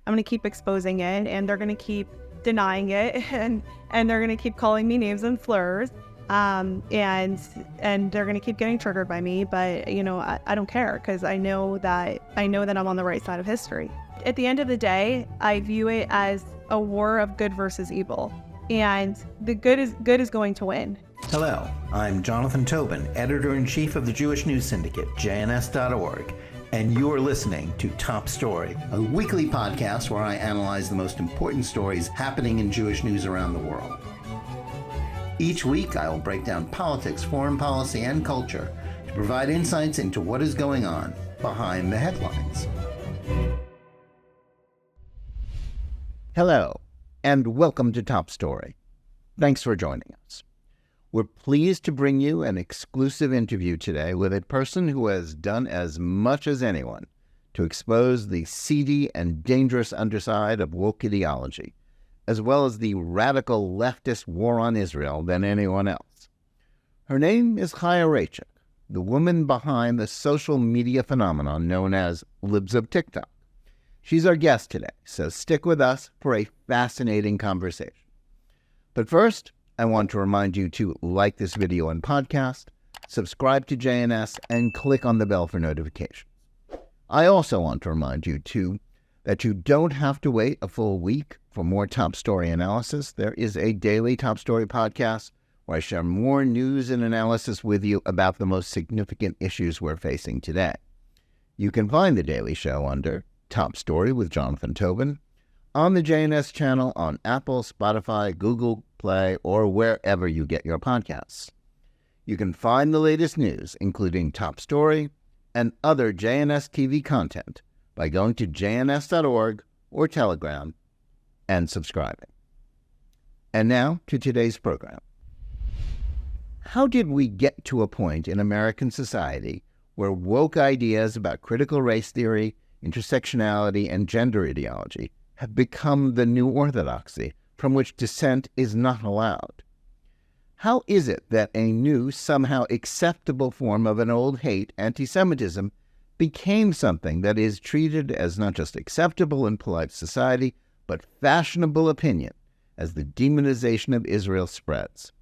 I'm going to keep exposing it, and they're going to keep denying it, and they're going to keep calling me names and slurs. And they're going to keep getting triggered by me, but I don't care, because I know that I'm on the right side of history. At the end of the day, I view it as a war of good versus evil, and the good is going to win. Hello, I'm Jonathan Tobin, editor-in-chief of the Jewish News Syndicate, jns.org, and you're listening to Top Story, a weekly podcast where I analyze the most important stories happening in Jewish news around the world. Each week, I will break down politics, foreign policy, and culture to provide insights into what is going on behind the headlines. Hello, and welcome to Top Story. Thanks for joining us. We're pleased to bring you an exclusive interview today with a person who has done as much as anyone to expose the seedy and dangerous underside of woke ideology, as well as the radical leftist war on Israel, than anyone else. Her name is Chaya Raichik, the woman behind the social media phenomenon known as Libs of TikTok. She's our guest today, so stick with us for a fascinating conversation. But first, I want to remind you to like this video and podcast, subscribe to JNS, and click on the bell for notifications. I also want to remind you, too, that you don't have to wait a full week for more Top Story analysis. There is a daily Top Story podcast where I share more news and analysis with you about the most significant issues we're facing today. You can find the daily show under Top Story with Jonathan Tobin on the JNS channel on Apple, Spotify, Google Play, or wherever you get your podcasts. You can find the latest news, including Top Story and other JNS TV content, by going to jns.org or Telegram and subscribing. And now to today's program. How did we get to a point in American society where woke ideas about critical race theory, intersectionality, and gender ideology have become the new orthodoxy from which dissent is not allowed? How is it that a new, somehow acceptable form of an old hate, anti-Semitism, became something that is treated as not just acceptable in polite society, but fashionable opinion as the demonization of Israel spreads?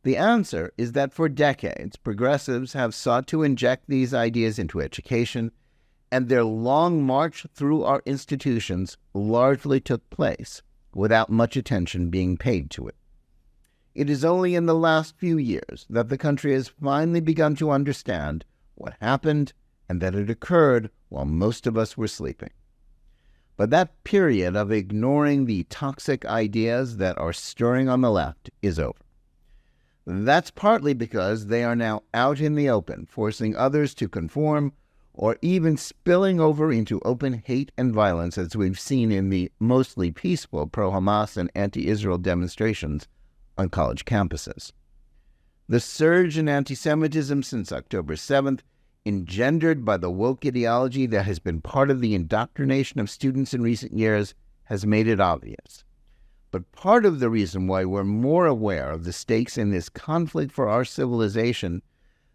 The answer is that for decades, progressives have sought to inject these ideas into education, and their long march through our institutions largely took place without much attention being paid to it. It is only in the last few years that the country has finally begun to understand what happened and that it occurred while most of us were sleeping. But that period of ignoring the toxic ideas that are stirring on the left is over. That's partly because they are now out in the open, forcing others to conform, or even spilling over into open hate and violence, as we've seen in the mostly peaceful pro-Hamas and anti-Israel demonstrations on college campuses. The surge in anti-Semitism since October 7th, engendered by the woke ideology that has been part of the indoctrination of students in recent years, has made it obvious. But part of the reason why we're more aware of the stakes in this conflict for our civilization,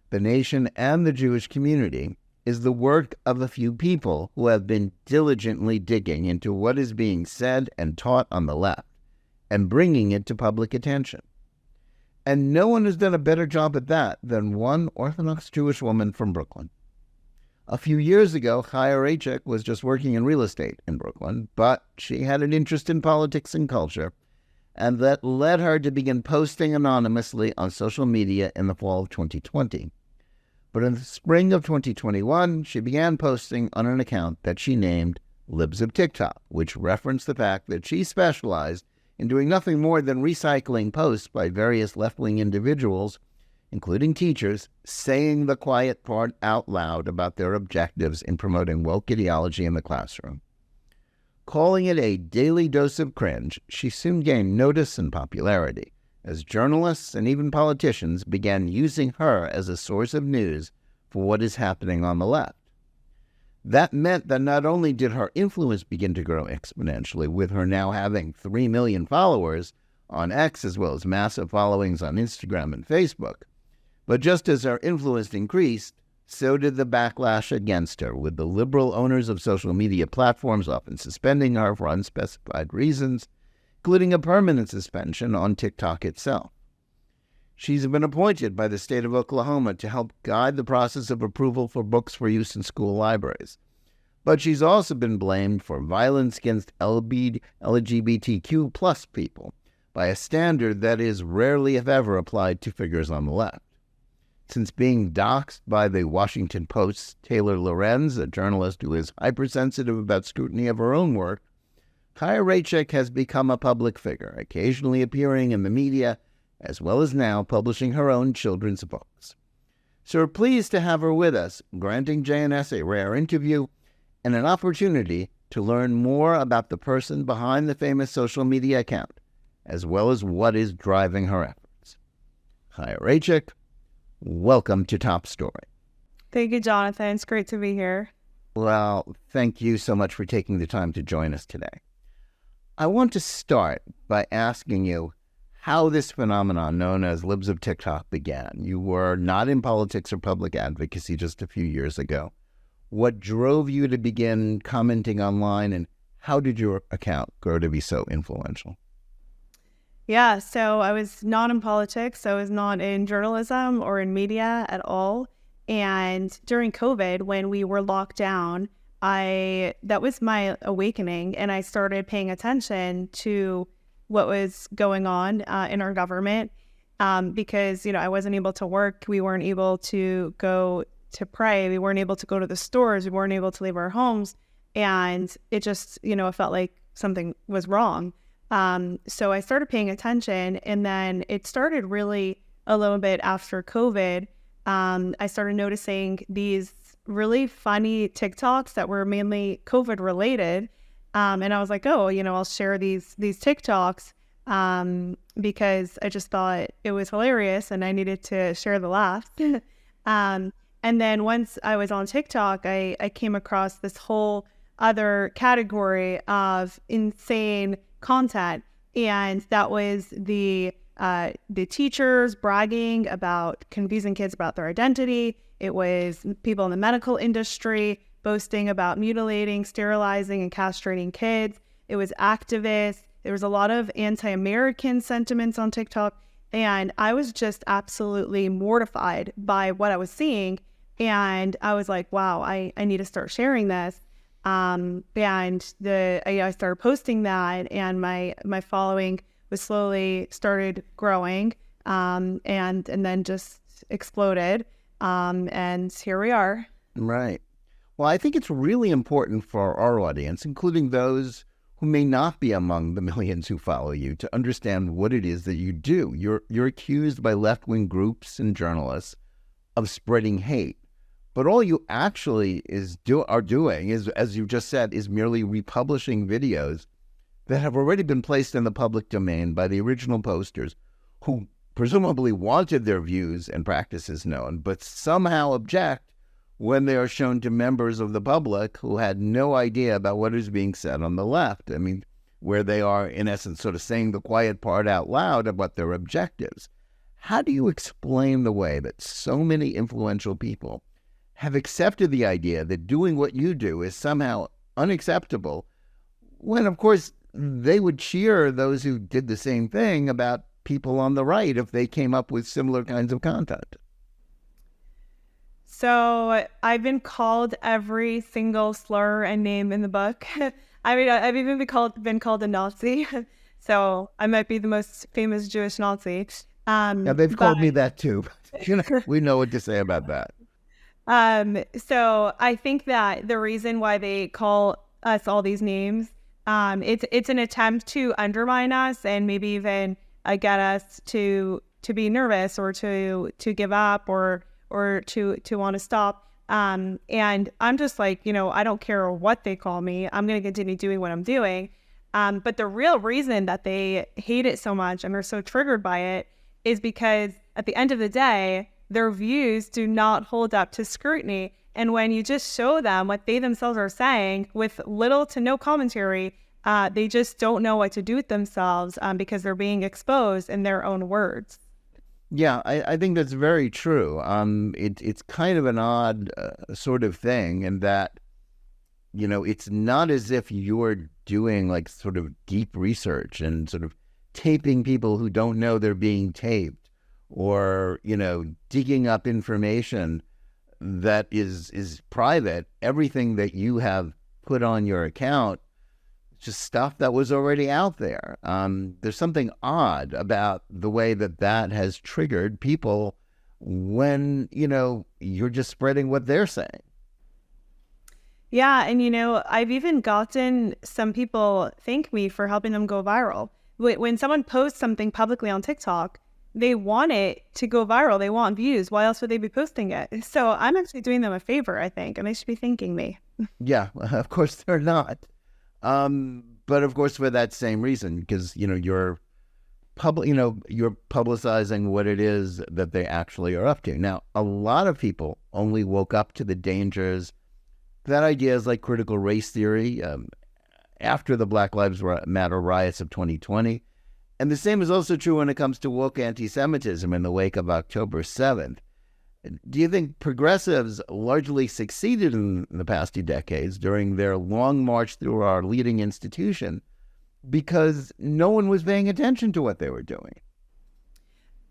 the nation, and the Jewish community is the work of a few people who have been diligently digging into what is being said and taught on the left and bringing it to public attention. And no one has done a better job at that than one Orthodox Jewish woman from Brooklyn. A few years ago, Chaya Raichik was just working in real estate in Brooklyn, but she had an interest in politics and culture, and that led her to begin posting anonymously on social media in the fall of 2020. But in the spring of 2021, she began posting on an account that she named Libs of TikTok, which referenced the fact that she specialized in doing nothing more than recycling posts by various left-wing individuals, including teachers, saying the quiet part out loud about their objectives in promoting woke ideology in the classroom. Calling it a daily dose of cringe, she soon gained notice and popularity, as journalists and even politicians began using her as a source of news for what is happening on the left. That meant that not only did her influence begin to grow exponentially, with her now having 3 million followers on X as well as massive followings on Instagram and Facebook, but just as her influence increased, so did the backlash against her, with the liberal owners of social media platforms often suspending her for unspecified reasons, including a permanent suspension on TikTok itself. She's been appointed by the state of Oklahoma to help guide the process of approval for books for use in school libraries. But she's also been blamed for violence against LGBTQ plus people by a standard that is rarely, if ever, applied to figures on the left. Since being doxed by the Washington Post's Taylor Lorenz, a journalist who is hypersensitive about scrutiny of her own work, Chaya Raichik has become a public figure, occasionally appearing in the media, as well as now publishing her own children's books. So we're pleased to have her with us, granting JNS a rare interview and an opportunity to learn more about the person behind the famous social media account, as well as what is driving her efforts. Chaya Raichik, welcome to Top Story. Thank you, Jonathan. It's great to be here. Well, thank you so much for taking the time to join us today. I want to start by asking you how this phenomenon known as Libs of TikTok began. You were not in politics or public advocacy just a few years ago. What drove you to begin commenting online, and how did your account grow to be so influential? Yeah, so I was not in politics. I was not in journalism or in media at all. And during COVID, when we were locked down, that was my awakening, and I started paying attention to what was going on in our government because, I wasn't able to work. We weren't able to go to pray. We weren't able to go to the stores. We weren't able to leave our homes. And it just, it felt like something was wrong. So I started paying attention, and then it started really a little bit after COVID. I started noticing these really funny TikToks that were mainly COVID related. And I was like, I'll share these TikToks because I just thought it was hilarious and I needed to share the laughs. And then once I was on TikTok, I came across this whole other category of insane content. And that was the teachers bragging about confusing kids about their identity. It was people in the medical industry boasting about mutilating, sterilizing, and castrating kids. It was activists. There was a lot of anti-American sentiments on TikTok. And I was just absolutely mortified by what I was seeing. And I was like, wow, I need to start sharing this. And I started posting that, and my following was slowly started growing, and then just exploded. And here we are. Right. Well, I think it's really important for our audience, including those who may not be among the millions who follow you, to understand what it is that you do. You're accused by left-wing groups and journalists of spreading hate. But all you actually are doing is, as you just said, is merely republishing videos that have already been placed in the public domain by the original posters, who presumably wanted their views and practices known, but somehow object when they are shown to members of the public who had no idea about what is being said on the left. I mean, where they are, in essence, sort of saying the quiet part out loud about their objectives. How do you explain the way that so many influential people have accepted the idea that doing what you do is somehow unacceptable, when, of course, they would cheer those who did the same thing about people on the right if they came up with similar kinds of content? So I've been called every single slur and name in the book. I mean, I've even been called a Nazi. So I might be the most famous Jewish Nazi. Now, they've called me that too. We know what to say about that. So I think that the reason why they call us all these names, it's an attempt to undermine us and maybe even get us to be nervous or to give up or to want to stop. And I'm just like, I don't care what they call me. I'm going to continue doing what I'm doing. But the real reason that they hate it so much and are so triggered by it is because at the end of the day, their views do not hold up to scrutiny. And when you just show them what they themselves are saying with little to no commentary, they just don't know what to do with themselves because they're being exposed in their own words. Yeah, I think that's very true. It's kind of an odd sort of thing in that, it's not as if you're doing like sort of deep research and sort of taping people who don't know they're being taped, or, digging up information that is private. Everything that you have put on your account, just stuff that was already out there. There's something odd about the way that has triggered people when, you're just spreading what they're saying. Yeah, and I've even gotten some people thank me for helping them go viral. When someone posts something publicly on TikTok, they want it to go viral. They want views. Why else would they be posting it? So I'm actually doing them a favor, I think, and they should be thanking me. Yeah, of course they're not. But of course, for that same reason, because, you're you're publicizing what it is that they actually are up to. Now, a lot of people only woke up to the dangers that ideas like critical race theory after the Black Lives Matter riots of 2020. And the same is also true when it comes to woke anti-Semitism in the wake of October 7th. Do you think progressives largely succeeded in the past 2 decades during their long march through our leading institution because no one was paying attention to what they were doing?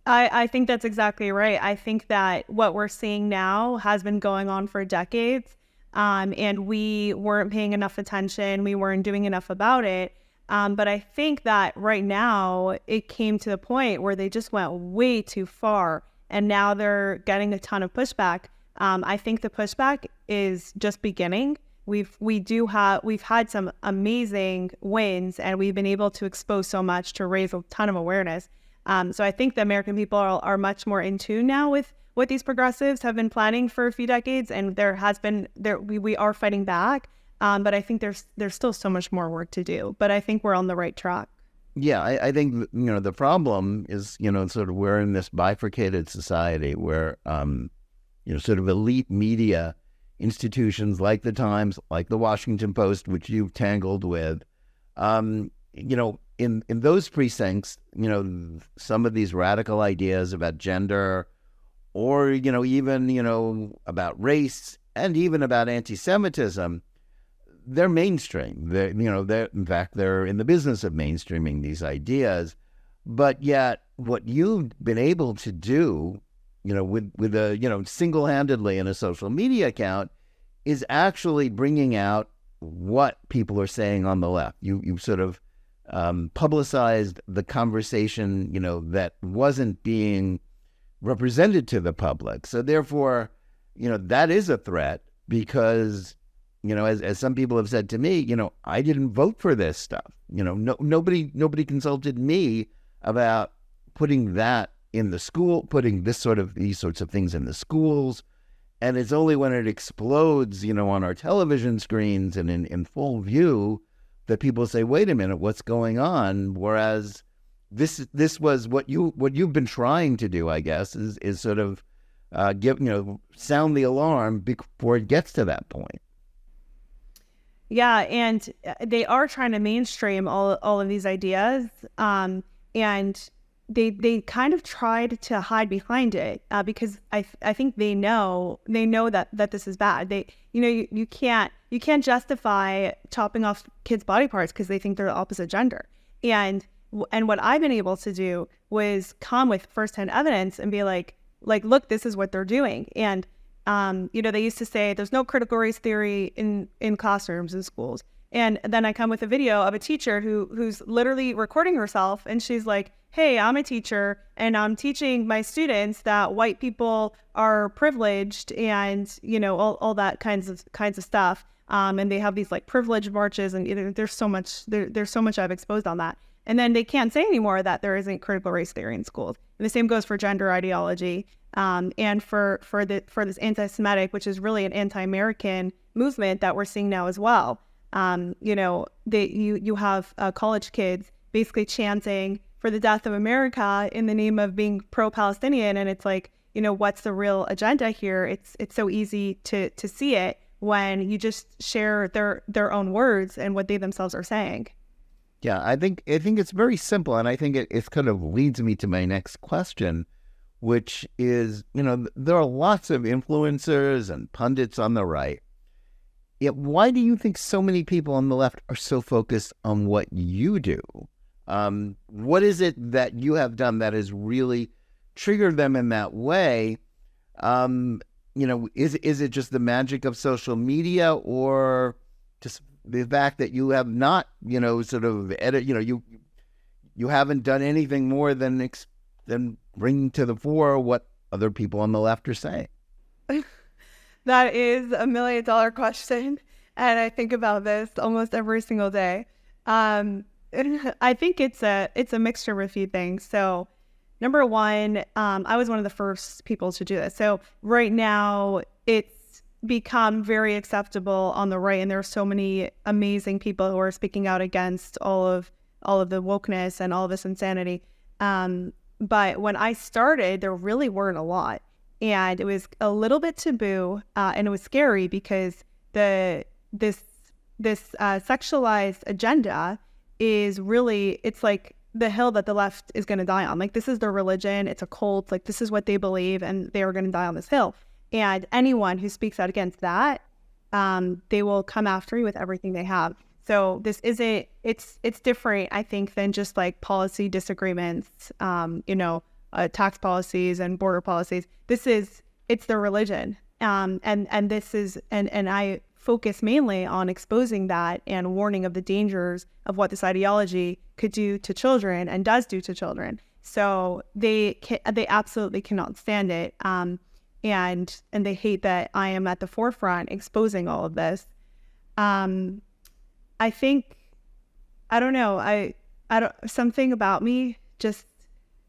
I think that's exactly right. I think that what we're seeing now has been going on for decades. And we weren't paying enough attention. We weren't doing enough about it. But I think that right now it came to the point where they just went way too far, and now they're getting a ton of pushback. I think the pushback is just beginning. We've had some amazing wins, and we've been able to expose so much to raise a ton of awareness. So I think the American people are much more in tune now with what these progressives have been planning for a few decades, and we are fighting back. But I think there's still so much more work to do. But I think we're on the right track. Yeah, I think the problem is sort of we're in this bifurcated society where sort of elite media institutions like the Times, like the Washington Post, which you've tangled with, in those precincts, some of these radical ideas about gender, or even about race, and even about anti-Semitism, they're mainstream. They're in fact they're in the business of mainstreaming these ideas. But yet, what you've been able to do, with a single-handedly in a social media account, is actually bringing out what people are saying on the left. You sort of publicized the conversation, that wasn't being represented to the public. So therefore, that is a threat because, as some people have said to me, I didn't vote for this stuff. Nobody consulted me about putting that in the school, putting these sorts of things in the schools. And it's only when it explodes, on our television screens and in full view that people say, wait a minute, what's going on? Whereas this was what you've been trying to do, I guess, is sort of sound the alarm before it gets to that point. Yeah, and they are trying to mainstream all of these ideas, and they kind of tried to hide behind it because I think they know that this is bad. You can't justify chopping off kids' body parts because they think they're the opposite gender. And what I've been able to do was come with firsthand evidence and be like, look, this is what they're doing. And they used to say there's no critical race theory in classrooms in schools. And then I come with a video of a teacher who's literally recording herself, and she's like, hey, I'm a teacher and I'm teaching my students that white people are privileged and, all that kinds of stuff. And they have these like privilege marches, and there's so much I've exposed on that. And then they can't say anymore that there isn't critical race theory in schools. And the same goes for gender ideology, and for this anti-Semitic, which is really an anti-American movement that we're seeing now as well. You have college kids basically chanting for the death of America in the name of being pro-Palestinian, and it's like, what's the real agenda here? It's so easy to see it when you just share their own words and what they themselves are saying. Yeah, I think it's very simple, and I think it kind of leads me to my next question, which is, there are lots of influencers and pundits on the right. Yet why do you think so many people on the left are so focused on what you do? What is it that you have done that has really triggered them in that way? Is it just the magic of social media, or just the fact that you have not, sort of you haven't done anything more than bringing to the fore what other people on the left are saying? That is $1 million question, and I think about this almost every single day. I think it's a mixture of a few things. So, number one, I was one of the first people to do this. So right now, it's become very acceptable on the right, and there are so many amazing people who are speaking out against all of the wokeness and all of this insanity. But when I started, there really weren't a lot. And it was a little bit taboo, and it was scary because this sexualized agenda is really, it's like the hill that the left is going to die on. Like, this is their religion. It's a cult. Like, this is what they believe, and they are going to die on this hill. And anyone who speaks out against that, they will come after you with everything they have. So this isn't, it's different, I think, than just like policy disagreements, tax policies and border policies. It's their religion. And I focus mainly on exposing that and warning of the dangers of what this ideology could do to children and does do to children. So they absolutely cannot stand it. And they hate that I am at the forefront exposing all of this. I think, I don't know, something about me just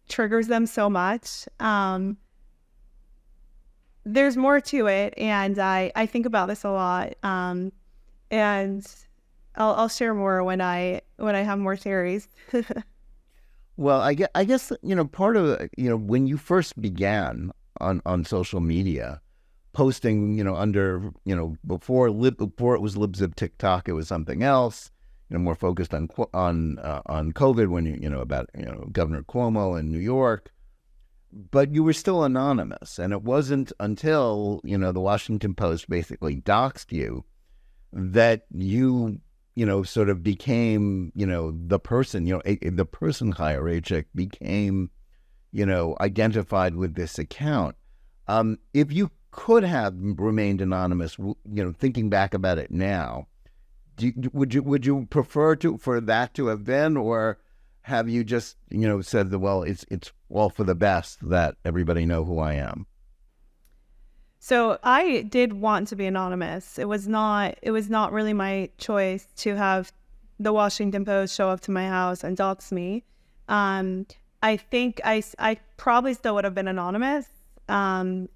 triggers them so much. There's more to it, and I think about this a lot. And I'll share more when I have more theories. Well, I guess part of when you first began on social media, posting under before it was Libs of TikTok, it was something else, more focused on COVID when about Governor Cuomo in New York, but you were still anonymous, and it wasn't until the Washington Post basically doxed you that you sort of became the person, the person hierarchic became identified with this account. If you could have remained anonymous, thinking back about it now, would you prefer for that to have been, or have you just said that, well, it's all for the best that everybody know who I am? So I did want to be anonymous. It was not really my choice to have the Washington Post show up to my house and dox me. I think I probably still would have been anonymous. I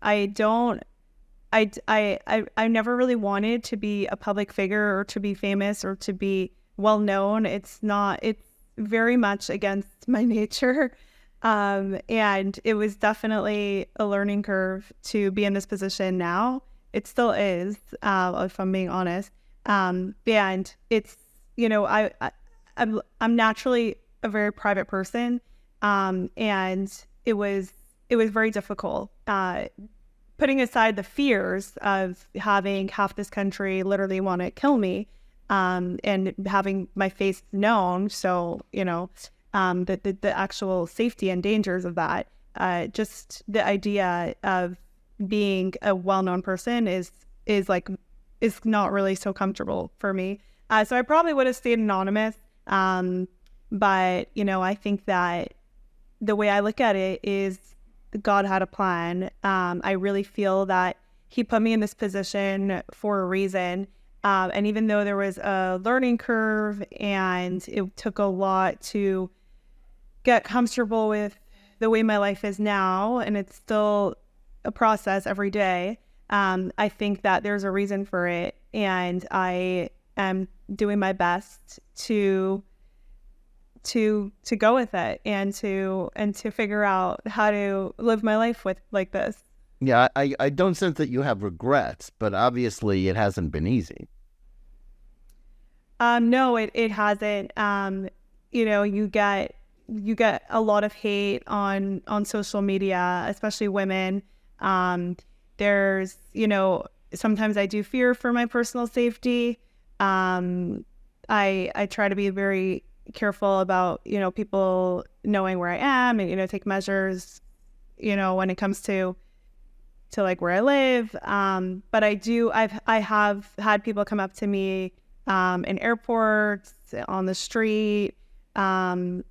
never really wanted to be a public figure or to be famous or to be well known. It's very much against my nature. And it was definitely a learning curve to be in this position now. It still is, if I'm being honest. And it's, I'm naturally a very private person. And it was very difficult, putting aside the fears of having half this country literally want to kill me, and having my face known. So, the actual safety and dangers of that, just the idea of being a well-known person is not really so comfortable for me. So I probably would have stayed anonymous. But, I think that the way I look at it is God had a plan. I really feel that he put me in this position for a reason. And even though there was a learning curve and it took a lot to get comfortable with the way my life is now, and it's still a process every day, I think that there's a reason for it. And I am doing my best to go with it and to figure out how to live my life with like this. Yeah, I don't sense that you have regrets, but obviously it hasn't been easy. No, it hasn't. you get a lot of hate on social media, especially women. There's, sometimes I do fear for my personal safety. I try to be very careful about, people knowing where I am and, take measures, when it comes to like where I live. But I have had people come up to me in airports, on the street, and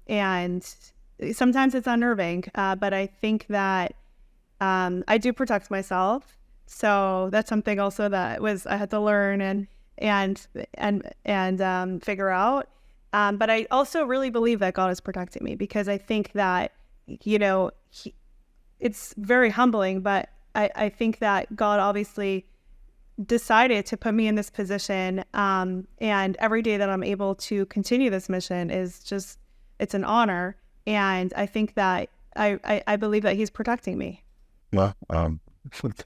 sometimes it's unnerving. But I think that I do protect myself. So that's something also that I had to learn and figure out. But I also really believe that God is protecting me, because I think that, it's very humbling, but I think that God obviously decided to put me in this position. And every day that I'm able to continue this mission it's an honor. And I think that I believe that he's protecting me. Well,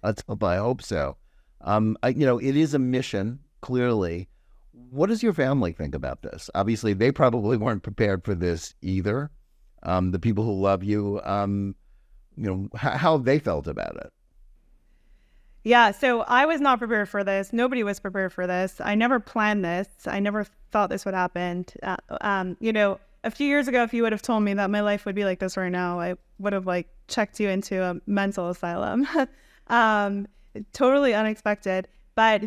that's hope. I hope so. It is a mission, clearly. What does your family think about this? Obviously, they probably weren't prepared for this either. The people who love you, how they felt about it. Yeah, so I was not prepared for this. Nobody was prepared for this. I never planned this. I never thought this would happen. A few years ago, if you would have told me that my life would be like this right now, I would have checked you into a mental asylum. Totally unexpected. But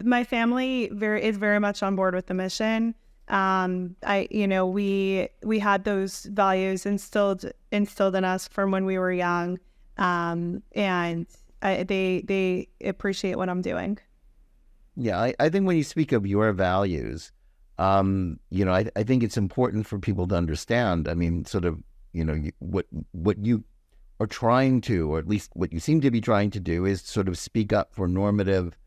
my family is very much on board with the mission. We had those values instilled in us from when we were young, and they appreciate what I'm doing. Yeah, I think when you speak of your values, I think it's important for people to understand. I mean, sort of, what you are trying to, or at least what you seem to be trying to do, is sort of speak up for normative,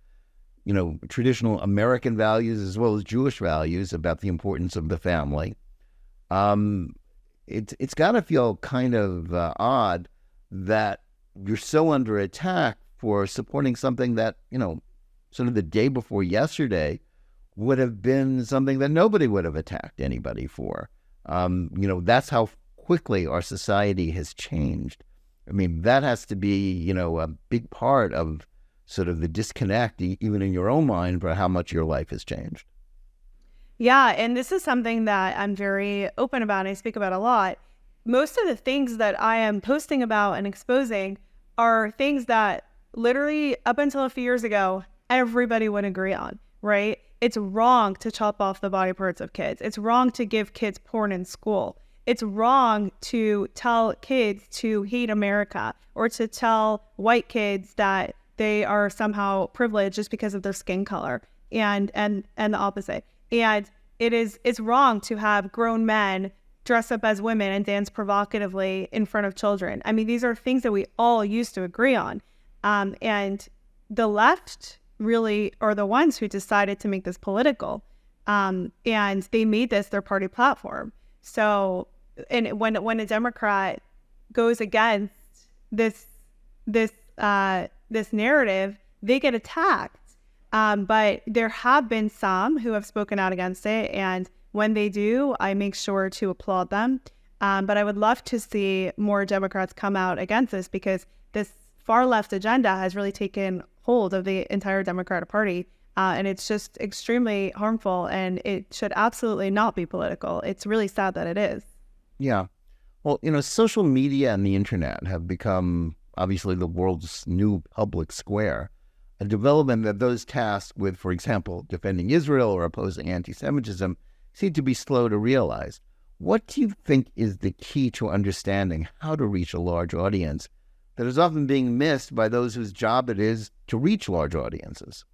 traditional American values as well as Jewish values about the importance of the family. It's got to feel kind of odd that you're so under attack for supporting something that, sort of the day before yesterday would have been something that nobody would have attacked anybody for. That's how quickly our society has changed. I mean, that has to be, a big part of sort of the disconnect, even in your own mind, for how much your life has changed. Yeah, and this is something that I'm very open about and I speak about a lot. Most of the things that I am posting about and exposing are things that literally up until a few years ago, everybody would agree on, right? It's wrong to chop off the body parts of kids. It's wrong to give kids porn in school. It's wrong to tell kids to hate America, or to tell white kids that they are somehow privileged just because of their skin color, and the opposite. And it's wrong to have grown men dress up as women and dance provocatively in front of children. I mean, these are things that we all used to agree on. And the left really are the ones who decided to make this political. And they made this their party platform. So, and when a Democrat goes against this narrative, they get attacked. But there have been some who have spoken out against it, and when they do, I make sure to applaud them. But I would love to see more Democrats come out against this, because this far left agenda has really taken hold of the entire Democratic Party. And it's just extremely harmful, and it should absolutely not be political. It's really sad that it is. Yeah. Well, social media and the internet have become obviously the world's new public square. A development that those tasked with, for example, defending Israel or opposing anti-Semitism seem to be slow to realize. What do you think is the key to understanding how to reach a large audience that is often being missed by those whose job it is to reach large audiences?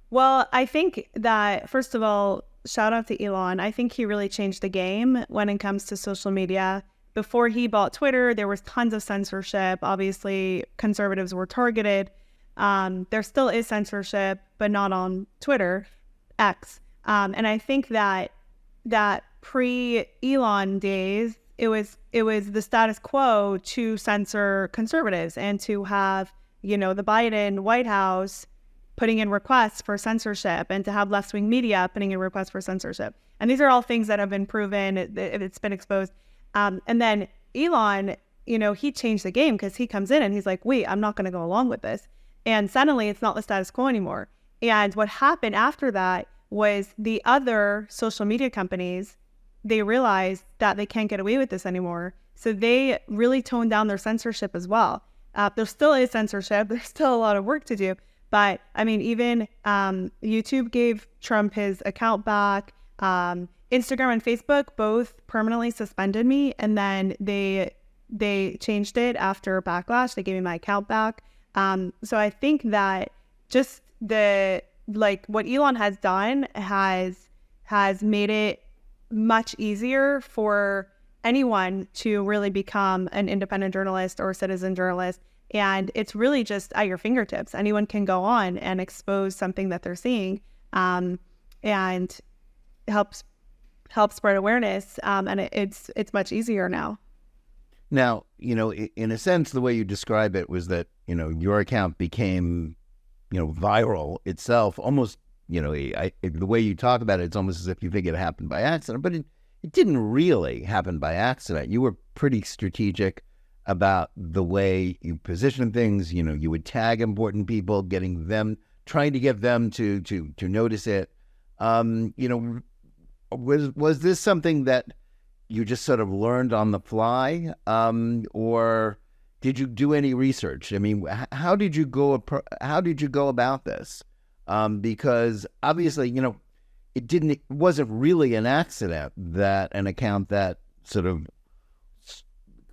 Well, I think that, first of all, shout out to Elon. I think he really changed the game when it comes to social media. Before he bought Twitter, there was tons of censorship. Obviously, conservatives were targeted. There still is censorship, but not on Twitter, X. And I think that pre-Elon days, it was the status quo to censor conservatives and to have, the Biden White House putting in requests for censorship, and to have left-wing media putting in requests for censorship. And these are all things that have been proven. It's been exposed. And then Elon, he changed the game, because he comes in and he's like, wait, I'm not going to go along with this. And suddenly it's not the status quo anymore. And what happened after that was the other social media companies, they realized that they can't get away with this anymore. So they really toned down their censorship as well. There still is censorship. There's still a lot of work to do. But I mean, even YouTube gave Trump his account back. Instagram and Facebook both permanently suspended me. And then they changed it after backlash. They gave me my account back. So I think that just what Elon has done has made it much easier for anyone to really become an independent journalist or citizen journalist. And it's really just at your fingertips. Anyone can go on and expose something that they're seeing, and help spread awareness. And it's much easier now. Now, in a sense, the way you describe it was that, your account became, viral itself, almost, the way you talk about it, it's almost as if you think it happened by accident, but it didn't really happen by accident. You were pretty strategic about the way you position things. You would tag important people, trying to get them to notice it. Was this something that you just sort of learned on the fly, or did you do any research? I mean, how did you go about this? Because obviously, it wasn't really an accident that an account that sort of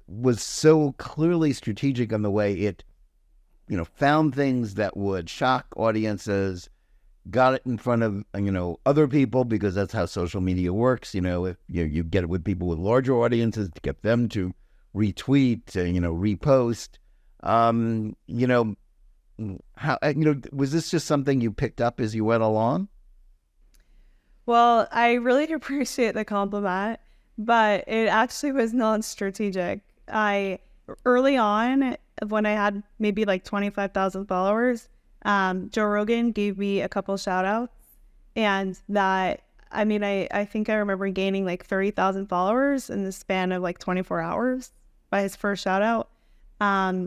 was so clearly strategic in the way it, found things that would shock audiences, got it in front of, other people, because that's how social media works. If you get it with people with larger audiences to get them to retweet, repost, how, was this just something you picked up as you went along? Well, I really appreciate the compliment, but it actually was non-strategic. Early on, when I had maybe like 25,000 followers, Joe Rogan gave me a couple shout outs, and I think I remember gaining like 30,000 followers in the span of like 24 hours by his first shout out.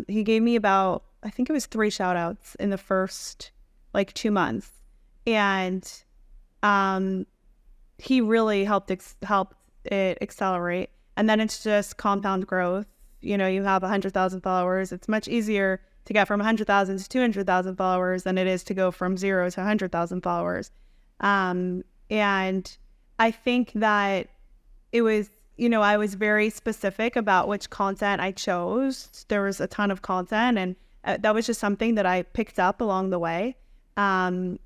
He gave me about, I think it was 3 shout outs in the first like 2 months. And he really helped it accelerate. And then it's just compound growth. You have 100,000 followers. It's much easier to get from 100,000 to 200,000 followers than it is to go from 0 to 100,000 followers. And I think that it was, I was very specific about which content I chose. There was a ton of content, and that was just something that I picked up along the way. And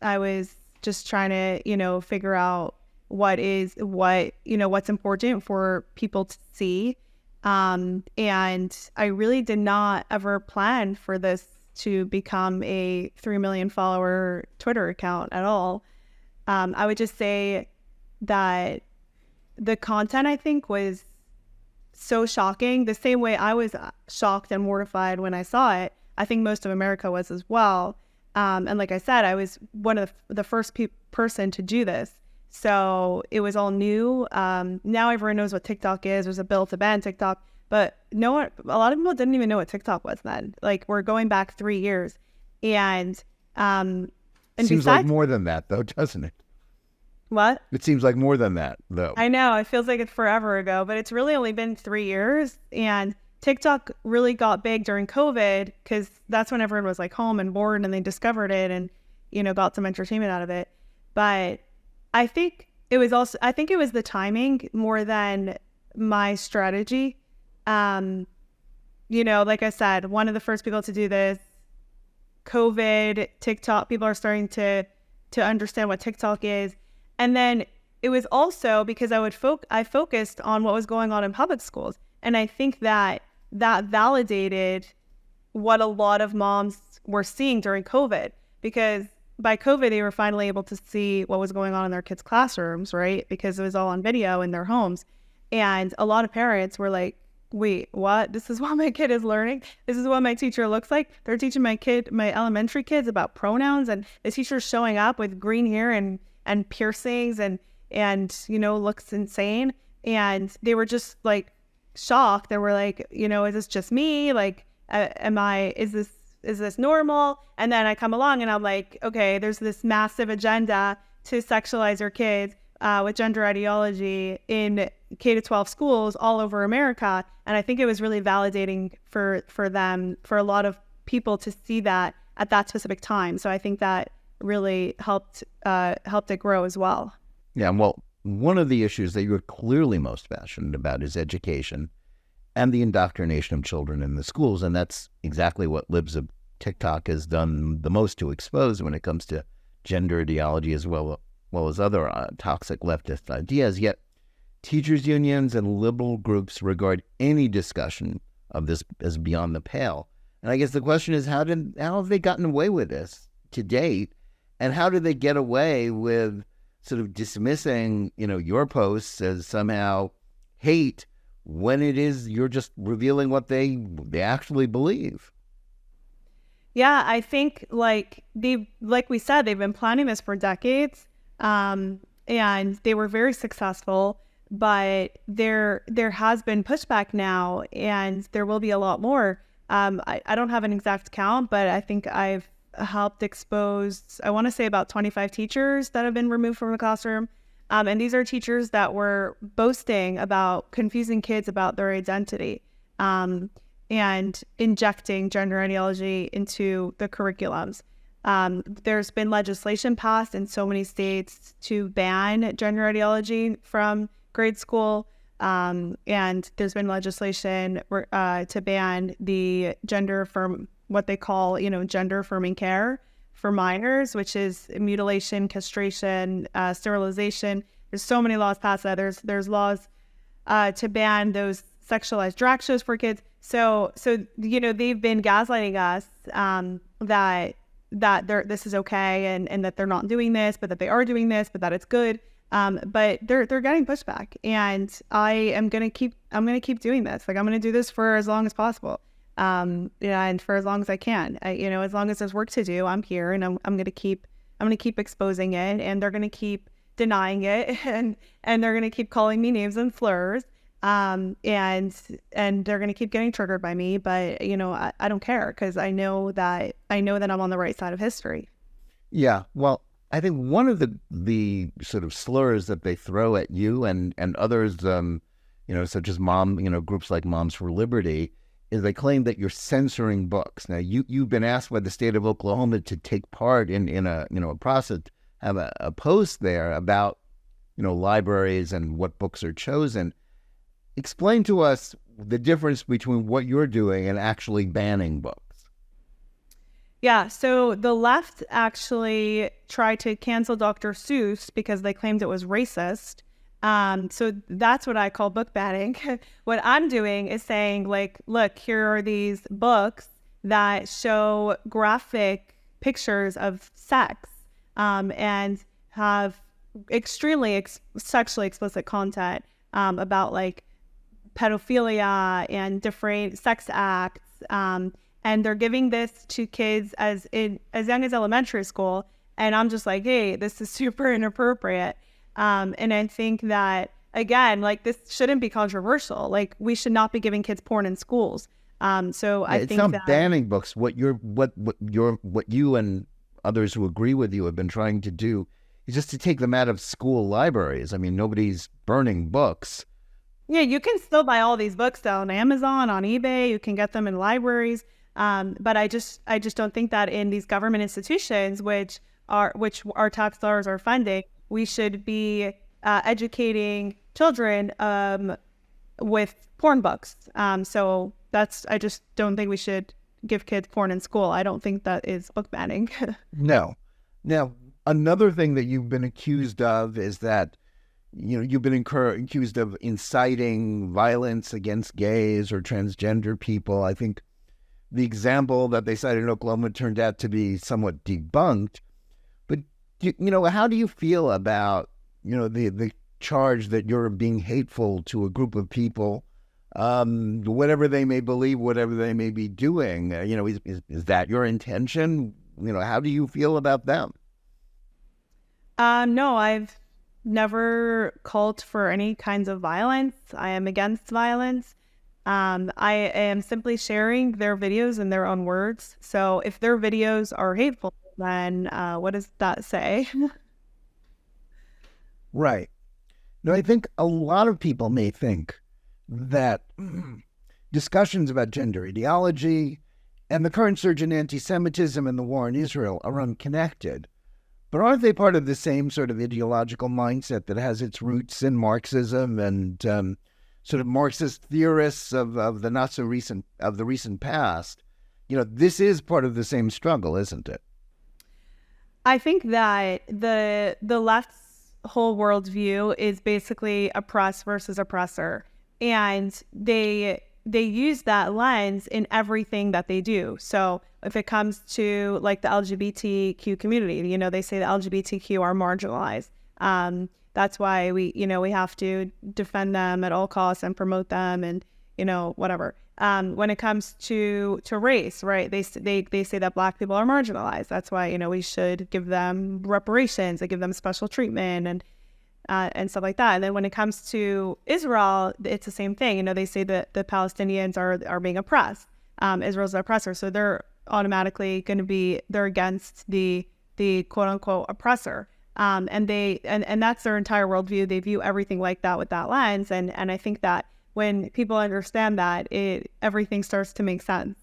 I was just trying to, figure out what's important for people to see. And I really did not ever plan for this to become a 3 million follower Twitter account at all. I would just say that the content, I think, was so shocking. The same way I was shocked and mortified when I saw it, I think most of America was as well. And like I said, I was one of the first person to do this. So it was all new. Now everyone knows what TikTok is. There's a bill to ban TikTok. But a lot of people didn't even know what TikTok was then. Like, we're going back 3 years. And seems like more than that, though, doesn't it? What? It seems like more than that, though. I know. It feels like it's forever ago, but it's really only been 3 years. And TikTok really got big during COVID, because that's when everyone was like home and bored, and they discovered it and, got some entertainment out of it. But I think it was the timing more than my strategy. Like I said, one of the first people to do this, COVID, TikTok, people are starting to understand what TikTok is. And then it was also because I focused on what was going on in public schools. And I think that validated what a lot of moms were seeing during COVID, because by COVID, they were finally able to see what was going on in their kids' classrooms, right? Because it was all on video in their homes. And a lot of parents were like, wait, what? This is what my kid is learning? This is what my teacher looks like? They're teaching my elementary kids about pronouns, and the teacher's showing up with green hair and piercings and, looks insane. And they were just like shocked. They were like, is this just me? Like, is this normal? And then I come along and I'm like, okay, there's this massive agenda to sexualize your kids with gender ideology in K-12 schools all over America. And I think it was really validating for them, for a lot of people to see that at that specific time. So I think that really helped it grow as well. Yeah, well, one of the issues that you're clearly most passionate about is education and the indoctrination of children in the schools. And that's exactly what Libs of TikTok has done the most to expose when it comes to gender ideology as well as other toxic leftist ideas. Yet teachers' unions and liberal groups regard any discussion of this as beyond the pale. And I guess the question is, how have they gotten away with this to date? And how did they get away with sort of dismissing, your posts as somehow hate when it is you're just revealing what they actually believe? Yeah, I think like we said, they've been planning this for decades, and they were very successful. But there has been pushback now, and there will be a lot more. I don't have an exact count, but I think I've helped expose, I want to say about 25 teachers that have been removed from the classroom. And these are teachers that were boasting about confusing kids about their identity and injecting gender ideology into the curriculums. There's been legislation passed in so many states to ban gender ideology from grade school. And there's been legislation to ban the what they call, gender affirming care for minors, which is mutilation, castration, sterilization. There's so many laws passed that there's laws to ban those sexualized drag shows for kids. So they've been gaslighting us that this is okay and that they're not doing this, but that they are doing this, but that it's good. But they're getting pushback, and I'm gonna keep doing this. Like, I'm gonna do this for as long as possible. And for as long as I can, as long as there's work to do, I'm here, and I'm going to keep exposing it, and they're going to keep denying it, and they're going to keep calling me names and slurs, and they're going to keep getting triggered by me. But, I don't care, because I know that I'm on the right side of history. Yeah. Well, I think one of the sort of slurs that they throw at you and others, such as groups like Moms for Liberty, is they claim that you're censoring books. Now, you've been asked by the state of Oklahoma to take part in a process, have a post there about libraries and what books are chosen. Explain to us the difference between what you're doing and actually banning books. Yeah, so the left actually tried to cancel Dr. Seuss because they claimed it was racist. So that's what I call book banning. What I'm doing is saying, like, look, here are these books that show graphic pictures of sex and have extremely sexually explicit content about like pedophilia and different sex acts. And they're giving this to kids as young as elementary school. And I'm just like, hey, this is super inappropriate. And I think that, again, like, this shouldn't be controversial. Like, we should not be giving kids porn in schools. I think it's not banning books. What you and others who agree with you have been trying to do is just to take them out of school libraries. I mean, nobody's burning books. Yeah, you can still buy all these books on Amazon, on eBay. You can get them in libraries. But I just don't think that in these government institutions, which our tax dollars are funding, we should be educating children with porn books. So I just don't think we should give kids porn in school. I don't think that is book banning. No. Now, another thing that you've been accused of is that, you've been accused of inciting violence against gays or transgender people. I think the example that they cited in Oklahoma turned out to be somewhat debunked. But, how do you feel about, the charge that you're being hateful to a group of people whatever they may believe, whatever they may be doing. Is that your intention? How do you feel about them? No, I've never called for any kinds of violence. I am against violence. I am simply sharing their videos in their own words. So if their videos are hateful, then what does that say? Right. No, I think a lot of people may think that discussions about gender ideology and the current surge in anti-Semitism and the war in Israel are unconnected. But aren't they part of the same sort of ideological mindset that has its roots in Marxism and sort of Marxist theorists of the recent past? This is part of the same struggle, isn't it? I think that the left's whole worldview is basically oppress versus oppressor, and they use that lens in everything that they do. So if it comes to like the LGBTQ community, they say the LGBTQ are marginalized. That's why we have to defend them at all costs and promote them, and whatever. When it comes to race, right? They say that Black people are marginalized. That's why we should give them reparations and give them special treatment and stuff like that. And then when it comes to Israel, it's the same thing. They say that the Palestinians are being oppressed. Israel's the oppressor, so they're automatically going to be against the quote unquote oppressor. And that's their entire worldview. They view everything like that with that lens. And I think that when people understand that, everything starts to make sense.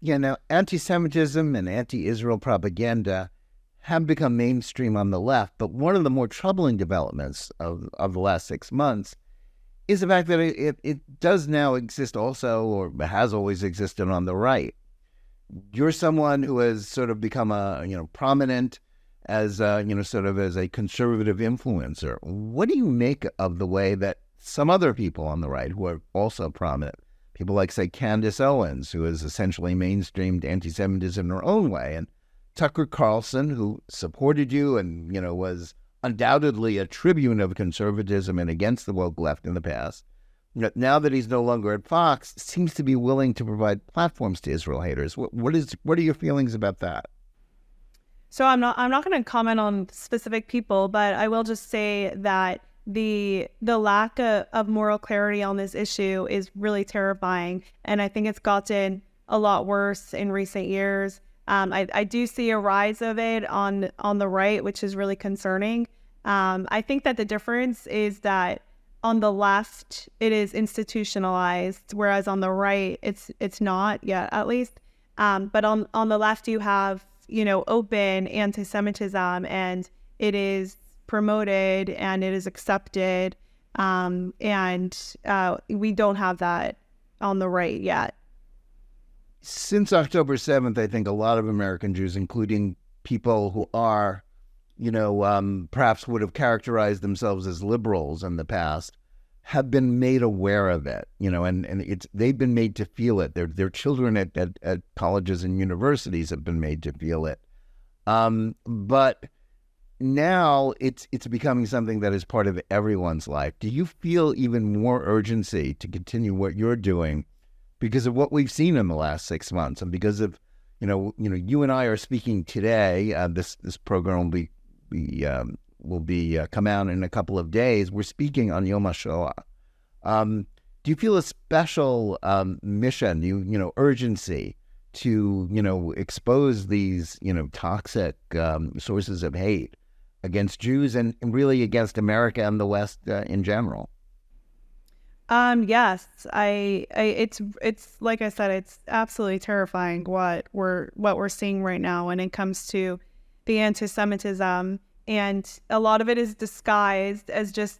Yeah, now anti-Semitism and anti-Israel propaganda have become mainstream on the left, but one of the more troubling developments of the last 6 months is the fact that it does now exist also, or has always existed, on the right. You're someone who has sort of become prominent as sort of as a conservative influencer. What do you make of the way that some other people on the right who are also prominent, people like, say, Candace Owens, who has essentially mainstreamed anti-Semitism in her own way, and Tucker Carlson, who supported you and, was undoubtedly a tribune of conservatism and against the woke left in the past, now that he's no longer at Fox, seems to be willing to provide platforms to Israel haters. What are your feelings about that? So I'm not going to comment on specific people, but I will just say that the lack of moral clarity on this issue is really terrifying, and I think it's gotten a lot worse in recent years. I do see a rise of it on the right, which is really concerning. I think that the difference is that on the left it is institutionalized, whereas on the right it's not yet, at least. But on the left you have open anti-Semitism, and it is promoted and it is accepted, and we don't have that on the right yet. Since October 7th, I think a lot of American Jews, including people who are, perhaps would have characterized themselves as liberals in the past, have been made aware of it, and they've been made to feel it. Their children at colleges and universities have been made to feel it. But now it's becoming something that is part of everyone's life. Do you feel even more urgency to continue what you're doing because of what we've seen in the last 6 months, and because of you and I are speaking today? This program will be come out in a couple of days. We're speaking on Yom HaShoah. Do you feel a special mission, urgency to expose these toxic sources of hate against Jews and really against America and the West in general? Yes, it's like I said, it's absolutely terrifying what we're seeing right now when it comes to the anti-Semitism, and a lot of it is disguised as just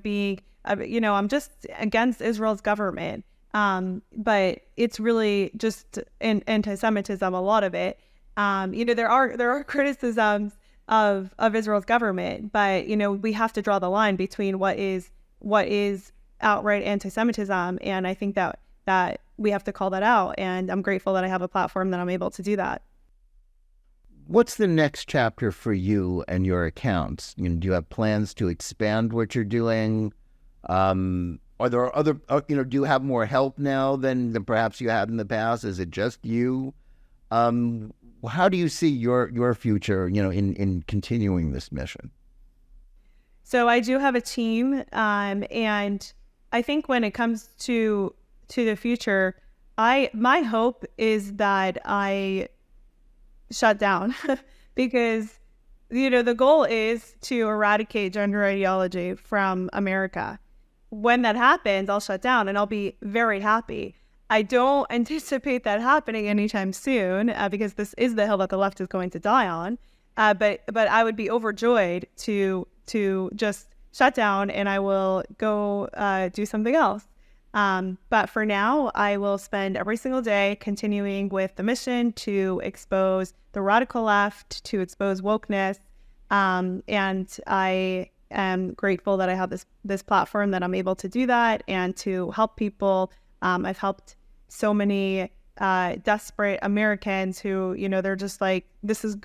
being I'm just against Israel's government, but it's really just anti-Semitism, a lot of it. There are criticisms of Israel's government, but we have to draw the line between what is outright anti-Semitism, and I think that we have to call that out, and I'm grateful that I have a platform that I'm able to do that. What's the next chapter for you and your accounts? Do you have plans to expand what you're doing? Are there other, do you have more help now than perhaps you had in the past? Is it just you? How do you see your future, in continuing this mission? So I do have a team, and I think when it comes to the future, my hope is that I shut down because the goal is to eradicate gender ideology from America. When that happens, I'll shut down and I'll be very happy. I don't anticipate that happening anytime soon because this is the hill that the left is going to die on. But I would be overjoyed to just shut down, and I will go do something else. But for now, I will spend every single day continuing with the mission to expose the radical left, to expose wokeness. And I am grateful that I have this platform that I'm able to do that and to help people. I've helped so many desperate Americans who, they're just like, this is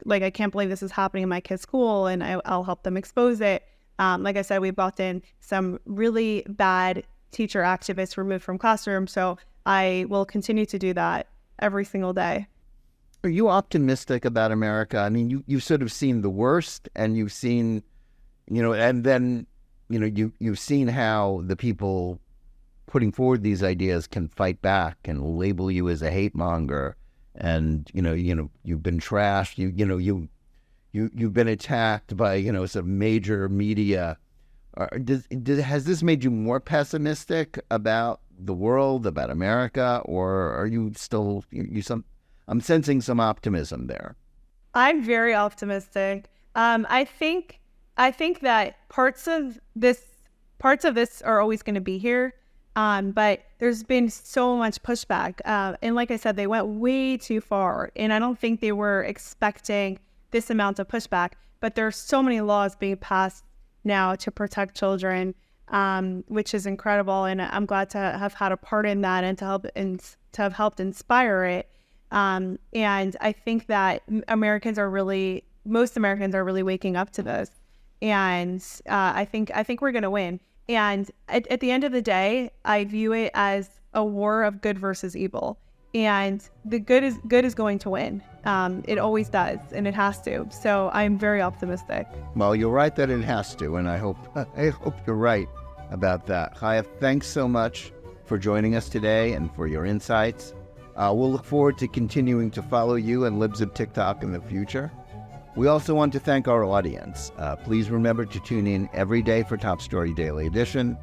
like, I can't believe this is happening in my kid's school, and I'll help them expose it. Like I said, we've gotten some really bad teacher activists removed from classrooms, so I will continue to do that every single day. Are you optimistic about America? I mean, you've sort of seen the worst, and you've seen, and then, you've seen how the people putting forward these ideas can fight back and label you as a hate monger, and you've been trashed. You've been attacked by some major media. Has this made you more pessimistic about the world, about America, or are you still I'm sensing some optimism there. I'm very optimistic. I think that parts of this are always going to be here. But there's been so much pushback. And like I said, they went way too far. And I don't think they were expecting this amount of pushback. But there's so many laws being passed now to protect children, which is incredible. And I'm glad to have had a part in that and to have helped inspire it. And I think that most Americans are really waking up to this. And I think we're going to win. And at the end of the day, I view it as a war of good versus evil. And the good is going to win. It always does, and it has to. So I'm very optimistic. Well, you're right that it has to, and I hope you're right about that. Chaya, thanks so much for joining us today and for your insights. We'll look forward to continuing to follow you and Libs of TikTok in the future. We also want to thank our audience. Please remember to tune in every day for Top Story Daily Edition.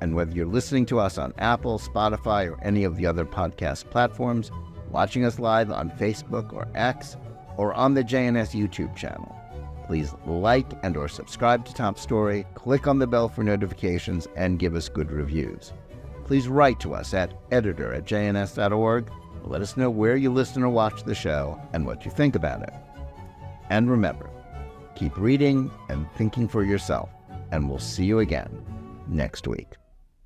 And whether you're listening to us on Apple, Spotify, or any of the other podcast platforms, watching us live on Facebook or X, or on the JNS YouTube channel, please like and or subscribe to Top Story, click on the bell for notifications, and give us good reviews. Please write to us at editor@jns.org. Let us know where you listen or watch the show and what you think about it. And remember, keep reading and thinking for yourself, and we'll see you again next week.